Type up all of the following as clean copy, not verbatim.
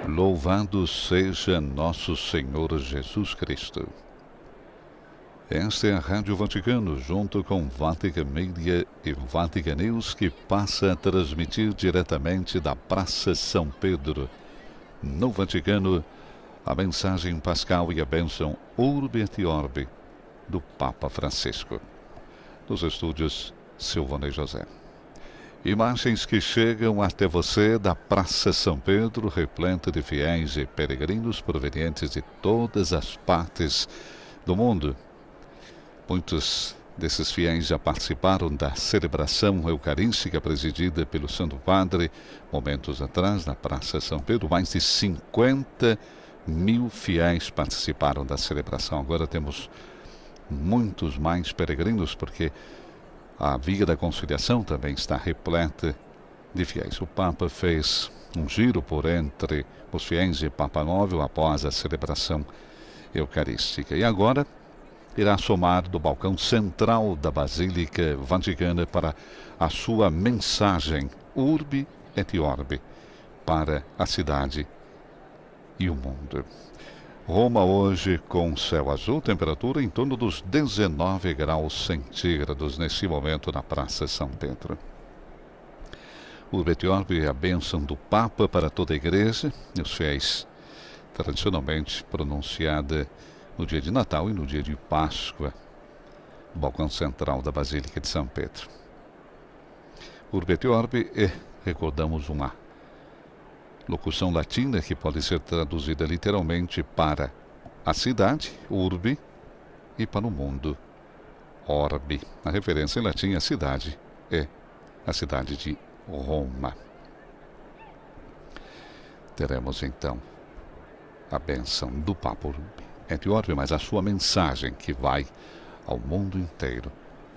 Louvado seja nosso Senhor Jesus Cristo. Esta é a Rádio Vaticano, junto com Vatican Media e Vatican News, que passa a transmitir diretamente da Praça São Pedro, no Vaticano, a mensagem pascal e a bênção Urbi et Orbi do Papa Francisco. Nos estúdios, Silvana e José. Imagens que chegam até você da Praça São Pedro, repleta de fiéis e peregrinos provenientes de todas as partes do mundo. Muitos desses fiéis já participaram da celebração eucarística presidida pelo Santo Padre momentos atrás na Praça São Pedro. Mais de 50 mil fiéis participaram da celebração. Agora temos muitos mais peregrinos, porque a Via da Conciliação também está repleta de fiéis. O Papa fez um giro por entre os fiéis de Papa Móvel após a celebração eucarística. E agora irá somar do balcão central da Basílica Vaticana para a sua mensagem Urbi et Orbi para a cidade e o mundo. Roma hoje com céu azul, temperatura em torno dos 19 graus centígrados nesse momento na Praça São Pedro. Urbi et Orbi é a bênção do Papa para toda a Igreja e os fiéis, tradicionalmente pronunciada no dia de Natal e no dia de Páscoa, no balcão central da Basílica de São Pedro. Urbi et Orbi é, recordamos, uma locução latina que pode ser traduzida literalmente para a cidade, urbi, e para o mundo, orbi. A referência em latim à cidade é a cidade de Roma. Teremos então a bênção do Papa Urbi et Orbi, mas a sua mensagem que vai ao mundo inteiro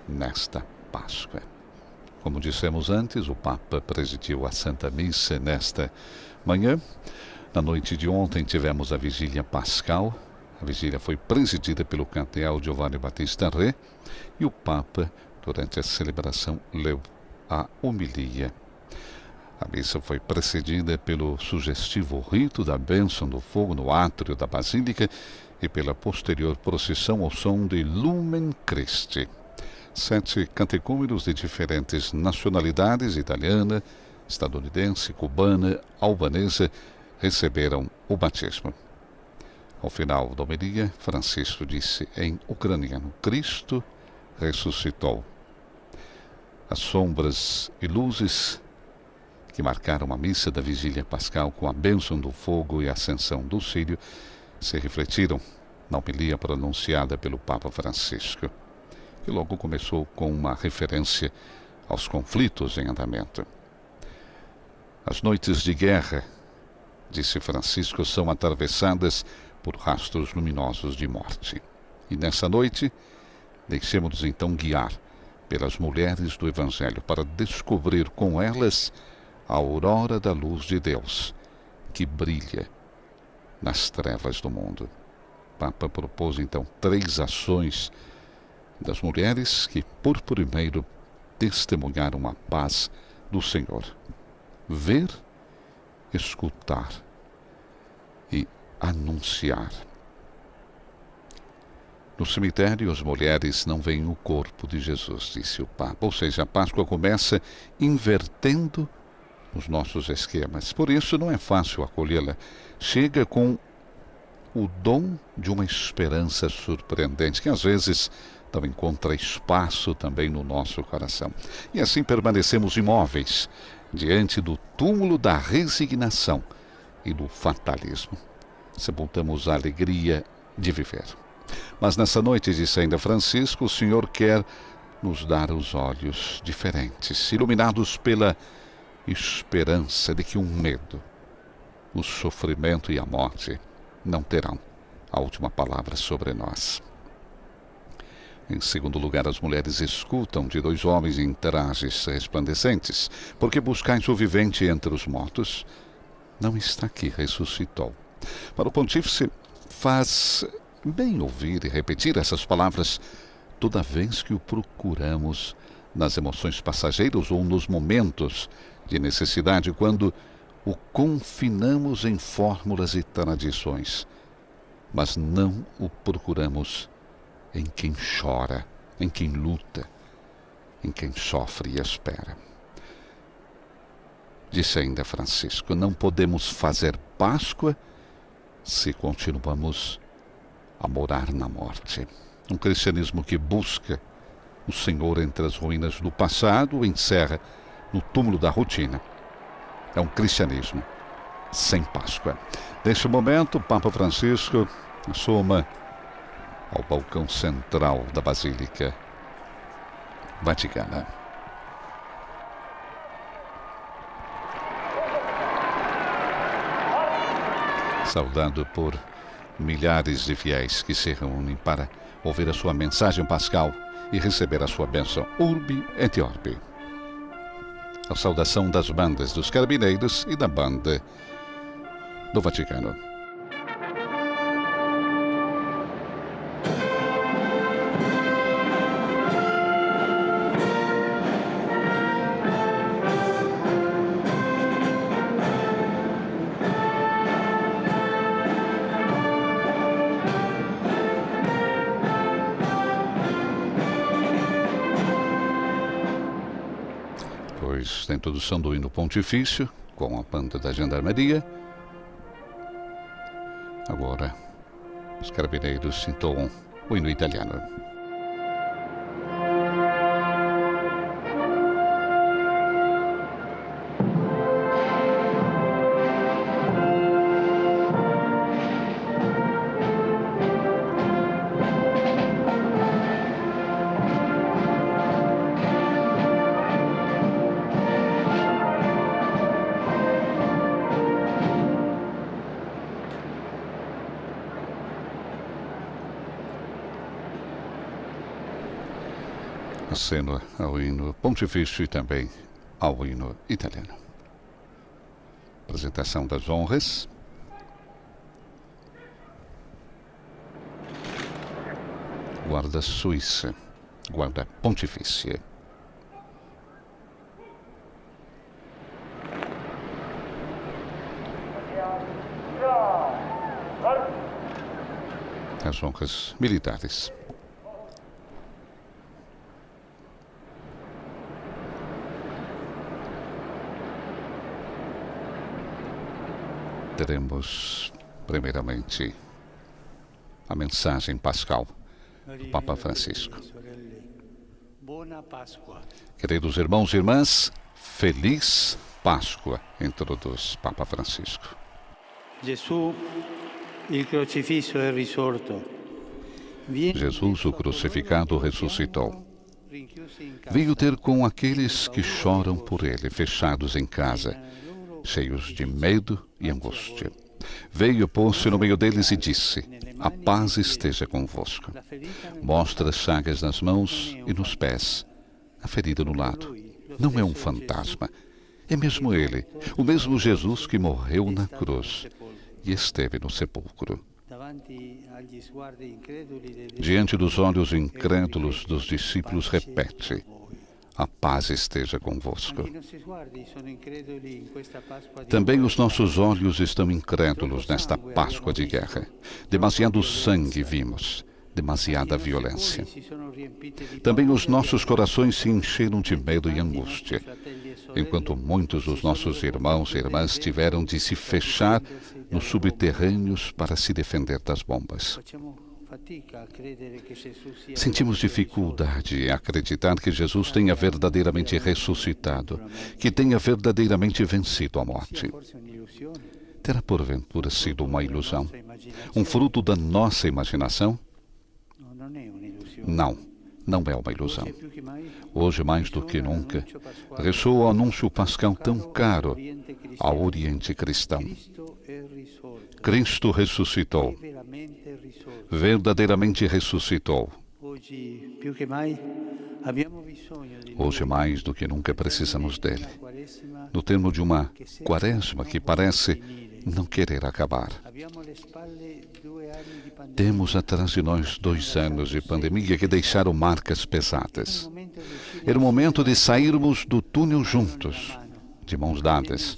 nesta Páscoa. Como dissemos antes, o Papa presidiu a Santa Missa nesta manhã. Na noite de ontem tivemos a Vigília Pascal. A vigília foi presidida pelo cardeal Giovanni Battista Re e o Papa, durante a celebração, leu a homilia. A missa foi precedida pelo sugestivo rito da bênção do fogo no átrio da Basílica e pela posterior procissão ao som de Lumen Christi. 7 catecúmenos de diferentes nacionalidades, italiana, estadunidense, cubana, albanesa, receberam o batismo. Ao final da homilia, Francisco disse em ucraniano: Cristo ressuscitou. As sombras e luzes que marcaram a missa da Vigília Pascal com a bênção do fogo e a ascensão do Círio se refletiram na homilia pronunciada pelo Papa Francisco, que logo começou com uma referência aos conflitos em andamento. As noites de guerra, disse Francisco, são atravessadas por rastros luminosos de morte. E nessa noite, deixemos-nos então guiar pelas mulheres do Evangelho para descobrir com elas a aurora da luz de Deus que brilha nas trevas do mundo. O Papa propôs então 3 ações das mulheres que, por primeiro, testemunharam a paz do Senhor: ver, escutar e anunciar. No cemitério, as mulheres não veem o corpo de Jesus, disse o Papa. Ou seja, a Páscoa começa invertendo os nossos esquemas. Por isso não é fácil acolhê-la. Chega com o dom de uma esperança surpreendente, que às vezes não encontra espaço também no nosso coração. E assim permanecemos imóveis diante do túmulo da resignação e do fatalismo. Sepultamos a alegria de viver. Mas nessa noite, disse ainda Francisco, o Senhor quer nos dar os olhos diferentes, iluminados pela esperança de que o medo, o sofrimento e a morte não terão a última palavra sobre nós. Em segundo lugar, as mulheres escutam de 2 homens em trajes resplandecentes: porque buscais o vivente entre os mortos? Não está aqui, ressuscitou. Para o pontífice, faz bem ouvir e repetir essas palavras toda vez que o procuramos nas emoções passageiras ou nos momentos de necessidade, quando o confinamos em fórmulas e tradições, mas não o procuramos em quem chora, em quem luta, em quem sofre e espera. Disse ainda Francisco: não podemos fazer Páscoa se continuamos a morar na morte. Um cristianismo que busca o Senhor entre as ruínas do passado encerra no túmulo da rotina. É um cristianismo sem Páscoa. Neste momento, o Papa Francisco assoma ao balcão central da Basílica Vaticana. Saudado por milhares de fiéis que se reúnem para ouvir a sua mensagem pascal e receber a sua bênção Urbi et Orbi. A saudação das bandas dos Carabineiros e da banda do Vaticano. Da introdução do hino pontifício, com a banda da Gendarmeria. Agora, os carabineiros entoam o hino italiano. Aceno ao hino pontifício e também ao hino italiano. Apresentação das honras. Guarda suíça, guarda pontifícia. As honras militares. Teremos, primeiramente, a mensagem pascal do Papa Francisco. Queridos irmãos e irmãs, feliz Páscoa, introduz Papa Francisco. Jesus, o crucificado, ressuscitou. Veio ter com aqueles que choram por ele, fechados em casa, cheios de medo e angústia. Veio, pôs-se no meio deles e disse: a paz esteja convosco. Mostra as chagas nas mãos e nos pés, a ferida no lado. Não é um fantasma, é mesmo ele, o mesmo Jesus que morreu na cruz e esteve no sepulcro. Diante dos olhos incrédulos dos discípulos, repete: a paz esteja convosco. Também os nossos olhos estão incrédulos nesta Páscoa de guerra. Demasiado sangue vimos, demasiada violência. Também os nossos corações se encheram de medo e angústia, enquanto muitos dos nossos irmãos e irmãs tiveram de se fechar nos subterrâneos para se defender das bombas. Sentimos dificuldade em acreditar que Jesus tenha verdadeiramente ressuscitado, que tenha verdadeiramente vencido a morte. Terá porventura sido uma ilusão? Um fruto da nossa imaginação? Não, não é uma ilusão. Hoje, mais do que nunca, ressoa o anúncio pascal tão caro ao Oriente cristão. Cristo ressuscitou. Verdadeiramente ressuscitou. Hoje, mais do que nunca, precisamos dele. No termo de uma quaresma que parece não querer acabar. Temos atrás de nós 2 anos de pandemia que deixaram marcas pesadas. Era o momento de sairmos do túnel juntos, de mãos dadas,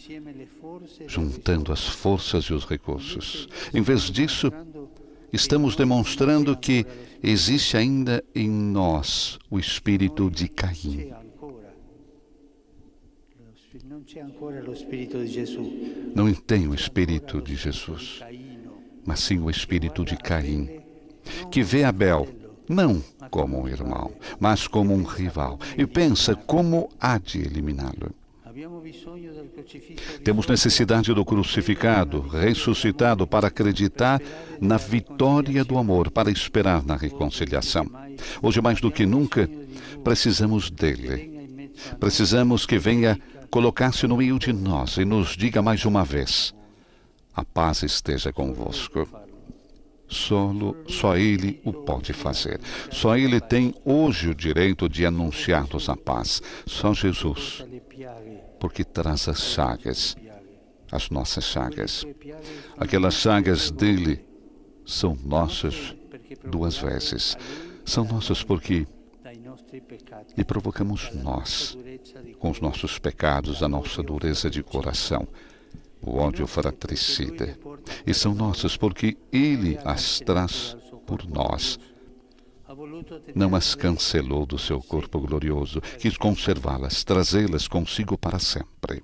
juntando as forças e os recursos. Em vez disso, estamos demonstrando que existe ainda em nós o espírito de Caim. Não tem o espírito de Jesus, mas sim o espírito de Caim, que vê Abel não como um irmão, mas como um rival, e pensa como há de eliminá-lo. Temos necessidade do crucificado, ressuscitado, para acreditar na vitória do amor, para esperar na reconciliação. Hoje, mais do que nunca, precisamos dele. Precisamos que venha colocar-se no meio de nós e nos diga mais uma vez: a paz esteja convosco. Só Ele o pode fazer. Só Ele tem hoje o direito de anunciar-nos a paz. Só Jesus, porque traz as chagas, as nossas chagas. Aquelas chagas dele são nossas duas vezes. São nossas porque lhe provocamos nós, com os nossos pecados, a nossa dureza de coração, o ódio fratricida. E são nossas porque Ele as traz por nós. Não as cancelou do seu corpo glorioso, quis conservá-las, trazê-las consigo para sempre.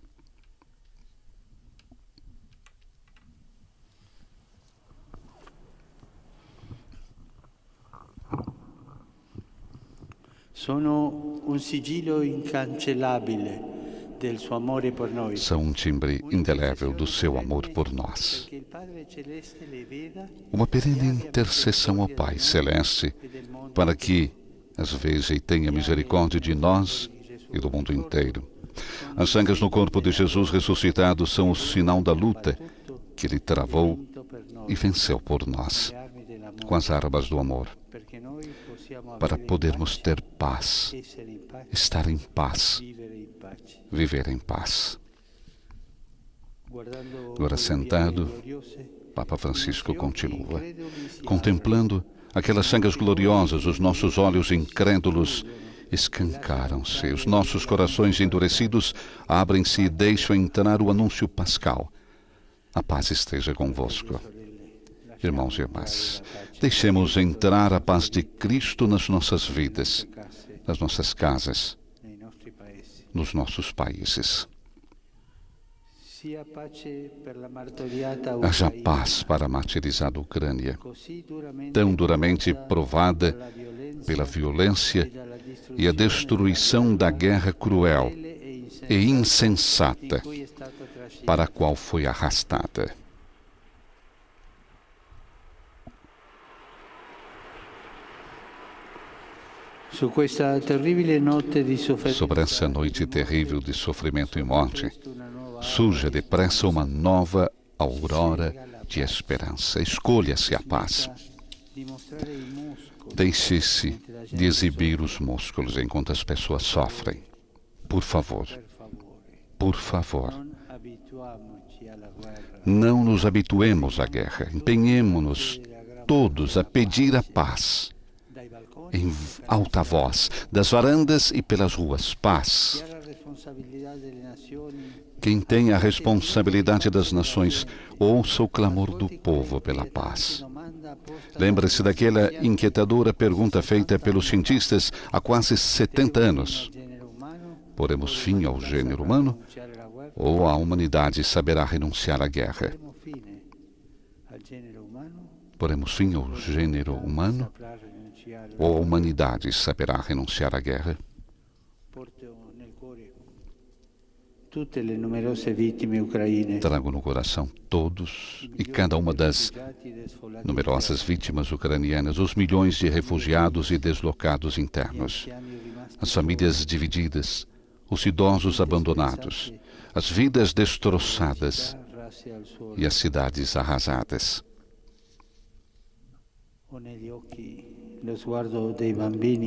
Sono un sigillo incancellabile del suo amore por noi. São um timbre indelével do seu amor por nós. Uma perene intercessão ao Pai Celeste, para que as veja e tenha misericórdia de nós e do mundo inteiro. As chagas no corpo de Jesus ressuscitado são o sinal da luta que Ele travou e venceu por nós, com as armas do amor, para podermos ter paz, estar em paz, viver em paz. Agora sentado, Papa Francisco continua, contemplando aquelas chagas gloriosas, os nossos olhos incrédulos escancaram-se, os nossos corações endurecidos abrem-se e deixam entrar o anúncio pascal. A paz esteja convosco. Irmãos e irmãs, deixemos entrar a paz de Cristo nas nossas vidas, nas nossas casas, nos nossos países. Haja paz para a martirizada Ucrânia, tão duramente provada pela violência e a destruição da guerra cruel e insensata para a qual foi arrastada. Sobre essa noite terrível de sofrimento e morte, surja depressa uma nova aurora de esperança. Escolha-se a paz. Deixe-se de exibir os músculos enquanto as pessoas sofrem. Por favor, por favor, não nos habituemos à guerra. Empenhemo-nos todos a pedir a paz. Em alta voz, das varandas e pelas ruas, paz. Quem tem a responsabilidade das nações, ouça o clamor do povo pela paz. Lembre-se daquela inquietadora pergunta feita pelos cientistas há quase 70 anos. Poremos fim ao gênero humano ou a humanidade saberá renunciar à guerra? Poremos fim ao gênero humano ou a humanidade saberá renunciar à guerra? Trago no coração todos e cada uma das numerosas vítimas ucranianas, os milhões de refugiados e deslocados internos, as famílias divididas, os idosos abandonados, as vidas destroçadas e as cidades arrasadas.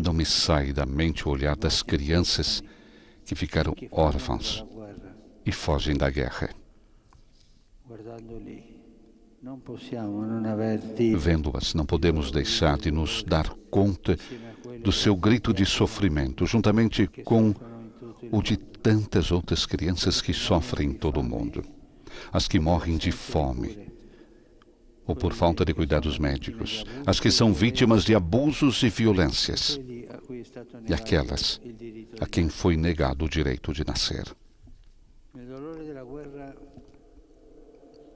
Não me sai da mente o olhar das crianças que ficaram órfãos e fogem da guerra. Vendo-as, não podemos deixar de nos dar conta do seu grito de sofrimento, juntamente com o de tantas outras crianças que sofrem em todo o mundo. As que morrem de fome ou por falta de cuidados médicos, as que são vítimas de abusos e violências, e aquelas a quem foi negado o direito de nascer.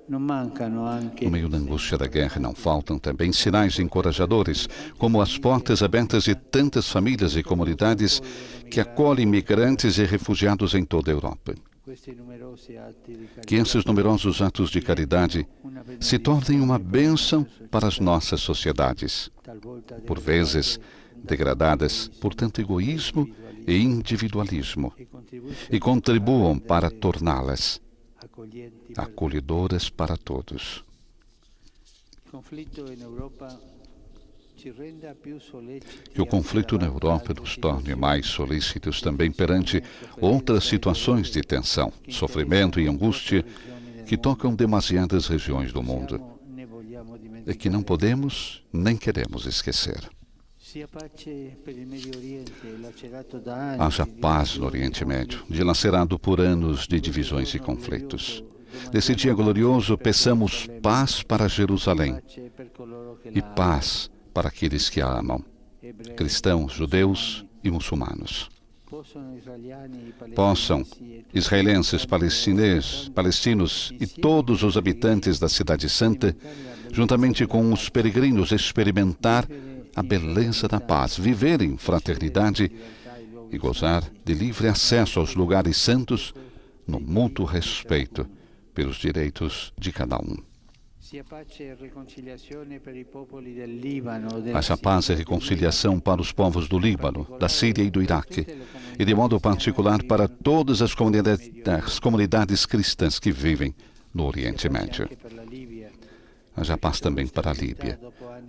No meio da angústia da guerra não faltam também sinais encorajadores, como as portas abertas de tantas famílias e comunidades que acolhem migrantes e refugiados em toda a Europa. Que esses numerosos atos de caridade se tornem uma bênção para as nossas sociedades, por vezes degradadas por tanto egoísmo e individualismo, e contribuam para torná-las acolhedoras para todos. Que o conflito na Europa nos torne mais solícitos também perante outras situações de tensão, sofrimento e angústia que tocam demasiadas regiões do mundo e que não podemos nem queremos esquecer. Haja paz no Oriente Médio, dilacerado por anos de divisões e conflitos. Nesse dia glorioso, peçamos paz para Jerusalém e paz para aqueles que a amam, cristãos, judeus e muçulmanos. Possam israelenses, palestinos e todos os habitantes da Cidade Santa, juntamente com os peregrinos, experimentar a beleza da paz, viver em fraternidade e gozar de livre acesso aos lugares santos no mútuo respeito pelos direitos de cada um. Haja paz e reconciliação para os povos do Líbano, da Síria e do Iraque, e de modo particular para todas as comunidades cristãs que vivem no Oriente Médio. Haja paz também para a Líbia,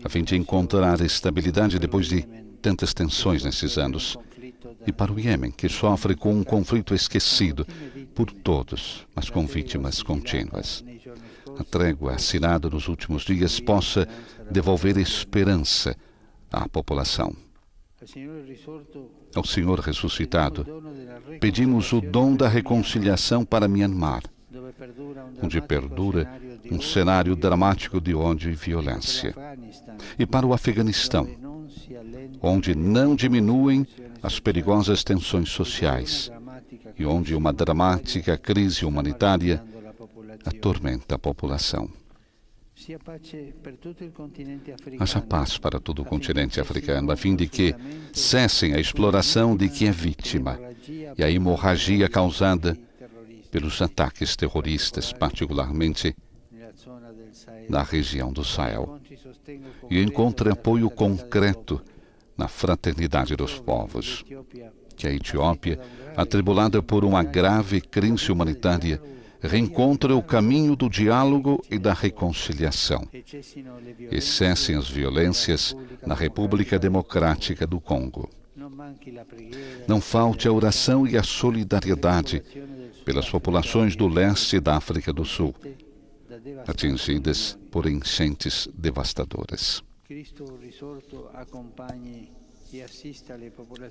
a fim de encontrar estabilidade depois de tantas tensões nesses anos, e para o Iêmen, que sofre com um conflito esquecido por todos, mas com vítimas contínuas. A trégua assinada nos últimos dias possa devolver esperança à população. Ao Senhor ressuscitado, pedimos o dom da reconciliação para Myanmar, onde perdura um cenário dramático de ódio e violência, e para o Afeganistão, onde não diminuem as perigosas tensões sociais e onde uma dramática crise humanitária atormenta a população. Haja paz para todo o continente africano, a fim de que cessem a exploração de quem é vítima e a hemorragia causada pelos ataques terroristas, particularmente na região do Sahel, e encontre apoio concreto na fraternidade dos povos. Que a Etiópia, atribulada por uma grave crise humanitária, reencontre o caminho do diálogo e da reconciliação e cessem as violências na República Democrática do Congo. Não falte a oração e a solidariedade pelas populações do leste da África do Sul, atingidas por enchentes devastadoras.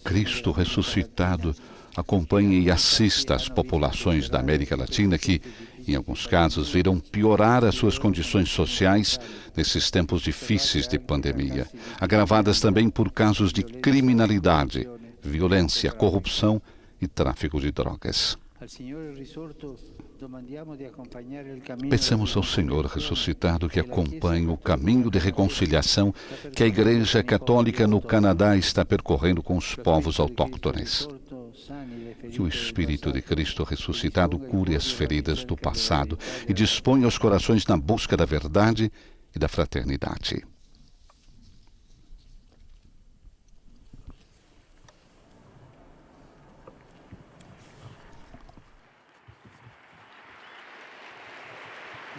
Cristo ressuscitado acompanhe e assista as populações da América Latina que, em alguns casos, viram piorar as suas condições sociais nesses tempos difíceis de pandemia, agravadas também por casos de criminalidade, violência, corrupção e tráfico de drogas. Peçamos ao Senhor ressuscitado que acompanhe o caminho de reconciliação que a Igreja Católica no Canadá está percorrendo com os povos autóctones. Que o Espírito de Cristo ressuscitado cure as feridas do passado e disponha os corações na busca da verdade e da fraternidade.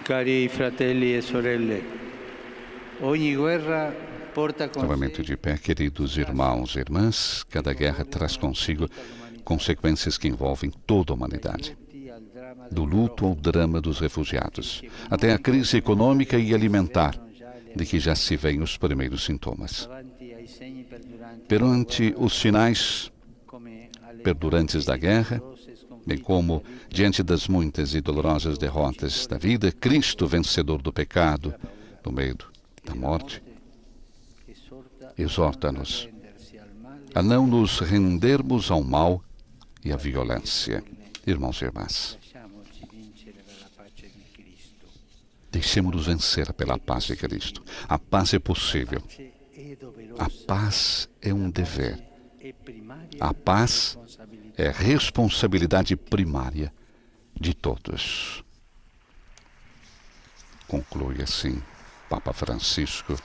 Cari fratelli e sorelle, ogni guerra porta consigo. Novamente de pé, queridos irmãos e irmãs, cada guerra traz consigo consequências que envolvem toda a humanidade. Do luto ao drama dos refugiados, até a crise econômica e alimentar, de que já se veem os primeiros sintomas. Perante os sinais perdurantes da guerra, bem como, diante das muitas e dolorosas derrotas da vida, Cristo, vencedor do pecado, do medo, da morte, exorta-nos a não nos rendermos ao mal e à violência. Irmãos e irmãs, deixemos-nos vencer pela paz de Cristo. A paz é possível. A paz é um dever. A paz é responsabilidade primária de todos. Conclui assim Papa Francisco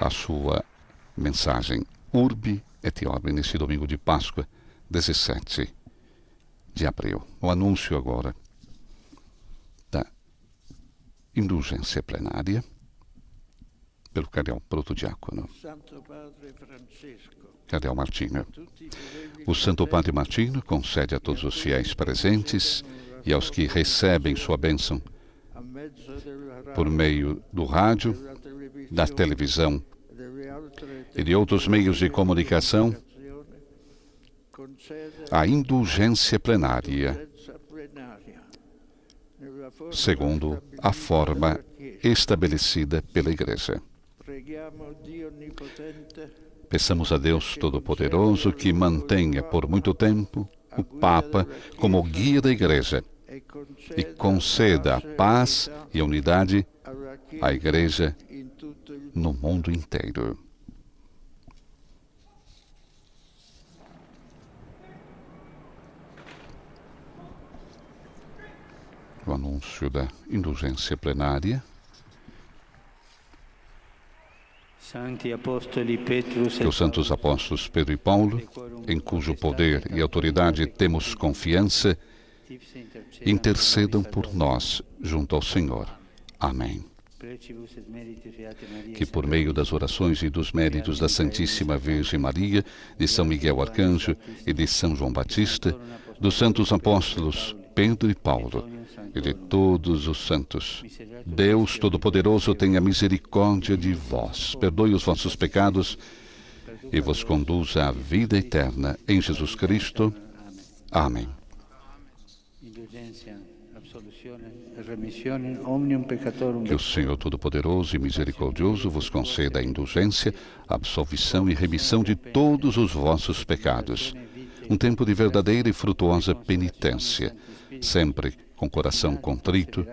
a sua mensagem Urbi et Orbi nesse domingo de Páscoa, 17 de abril. O anúncio agora da indulgência plenária pelo cardeal protodiácono, cardeal Martinho. O Santo Padre Martinho concede a todos os fiéis presentes e aos que recebem sua bênção por meio do rádio, da televisão e de outros meios de comunicação a indulgência plenária, segundo a forma estabelecida pela Igreja. Peçamos a Deus Todo-Poderoso que mantenha por muito tempo o Papa como guia da Igreja e conceda a paz e a unidade à Igreja no mundo inteiro. O anúncio da indulgência plenária. Que os santos apóstolos Pedro e Paulo, em cujo poder e autoridade temos confiança, intercedam por nós junto ao Senhor. Amém. Que por meio das orações e dos méritos da Santíssima Virgem Maria, de São Miguel Arcanjo e de São João Batista, dos santos apóstolos Pedro e Paulo e de todos os santos, Deus Todo-Poderoso tenha misericórdia de vós, perdoe os vossos pecados e vos conduza à vida eterna em Jesus Cristo. Amém. Que o Senhor Todo-Poderoso e Misericordioso vos conceda a indulgência, a absolvição e remissão de todos os vossos pecados. Um tempo de verdadeira e frutuosa penitência, sempre com coração contrito,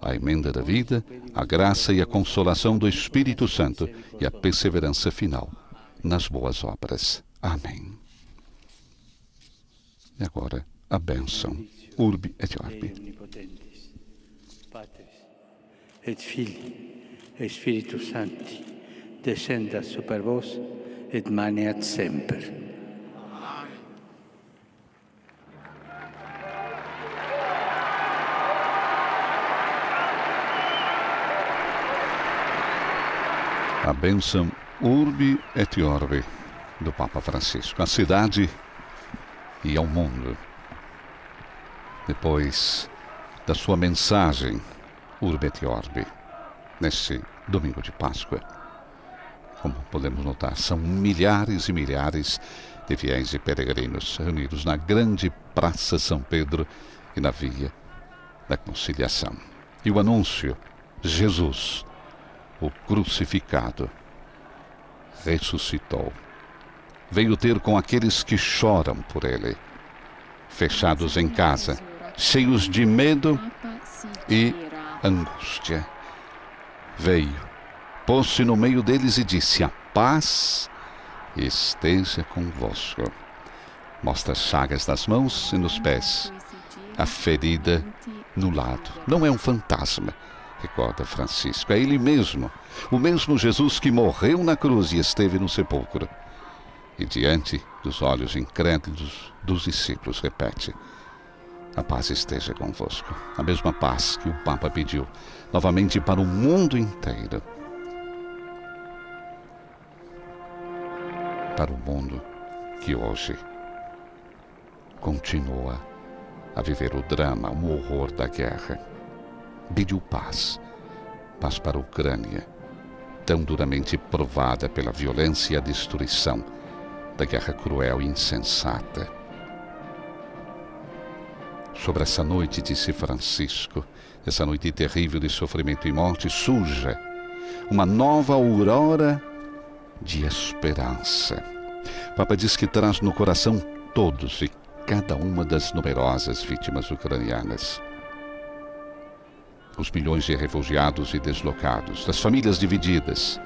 a emenda da vida, a graça e a consolação do Espírito Santo e a perseverança final nas boas obras. Amém. E agora, a bênção. Urbi et Orbi. Patris et Filii et Spiritus Sancti, descendat super vos et maneat semper. A bênção Urbi et Orbi do Papa Francisco, à cidade e ao mundo. Depois da sua mensagem Urbi et Orbi, neste domingo de Páscoa, como podemos notar, são milhares e milhares de fiéis e peregrinos reunidos na grande Praça São Pedro e na Via da Conciliação. E o anúncio, Jesus, o crucificado, ressuscitou. Veio ter com aqueles que choram por ele, fechados em casa, cheios de medo e angústia. Veio, pôs-se no meio deles e disse: a paz esteja convosco. Mostra as chagas nas mãos e nos pés, a ferida no lado. Não é um fantasma, recorda Francisco, é ele mesmo, o mesmo Jesus que morreu na cruz e esteve no sepulcro. E diante dos olhos incrédulos dos discípulos repete: a paz esteja convosco. A mesma paz que o Papa pediu novamente para o mundo inteiro. Para o mundo que hoje continua a viver o drama, o horror da guerra. Pediu paz. Paz para a Ucrânia, tão duramente provada pela violência e a destruição da guerra cruel e insensata. Sobre essa noite, disse Francisco, essa noite terrível de sofrimento e morte, surge uma nova aurora de esperança. O Papa diz que traz no coração todos e cada uma das numerosas vítimas ucranianas. Os milhões de refugiados e deslocados, das famílias divididas,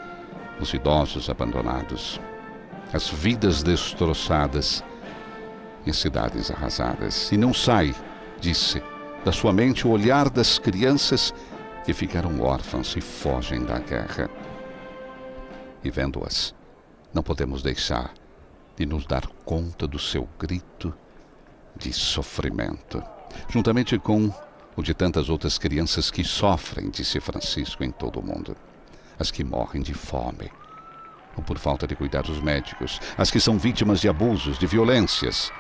os idosos abandonados, as vidas destroçadas e as cidades arrasadas. E não sai, disse, da sua mente o olhar das crianças que ficaram órfãs e fogem da guerra. E vendo-as, não podemos deixar de nos dar conta do seu grito de sofrimento, juntamente com o de tantas outras crianças que sofrem, disse Francisco, em todo o mundo. As que morrem de fome, ou por falta de cuidados médicos, as que são vítimas de abusos, de violências,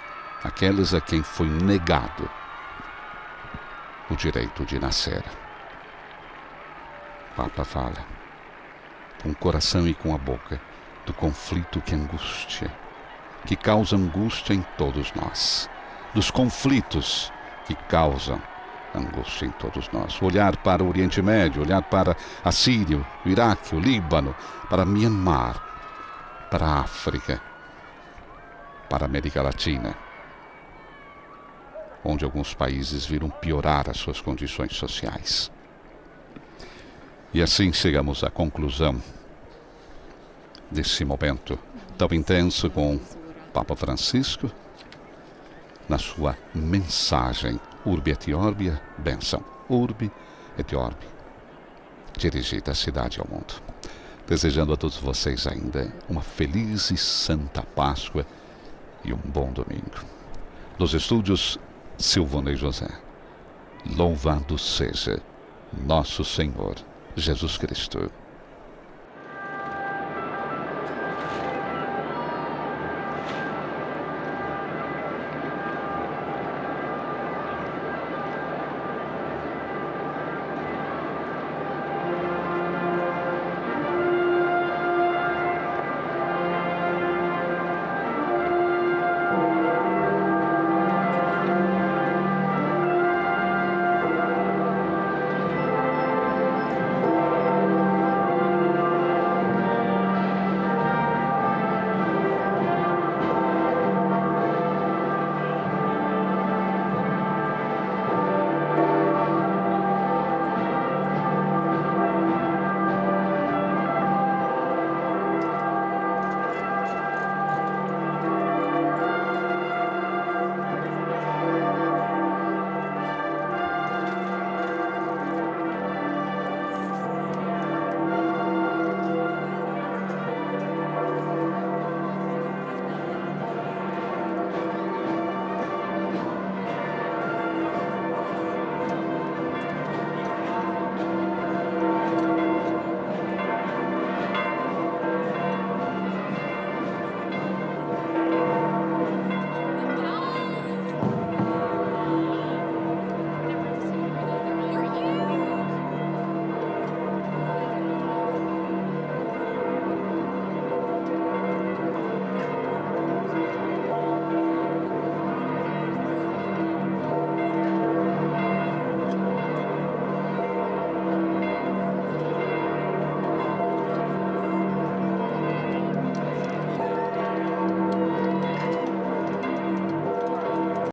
aquelas a quem foi negado o direito de nascer. O Papa fala, com o coração e com a boca, do conflito que angustia, que causa angústia em todos nós, dos conflitos que causam angústia em todos nós. Olhar para o Oriente Médio, olhar para a Síria, o Iraque, o Líbano, para Myanmar, para a África, para a América Latina, onde alguns países viram piorar as suas condições sociais. E assim chegamos à conclusão desse momento tão intenso com o Papa Francisco, na sua mensagem Urbi et Orbi, bênção, Urbi et Orbi, dirigida à cidade e ao mundo. Desejando a todos vocês ainda uma feliz e santa Páscoa e um bom domingo. Nos estúdios, Silvana e José. Louvado seja nosso Senhor Jesus Cristo.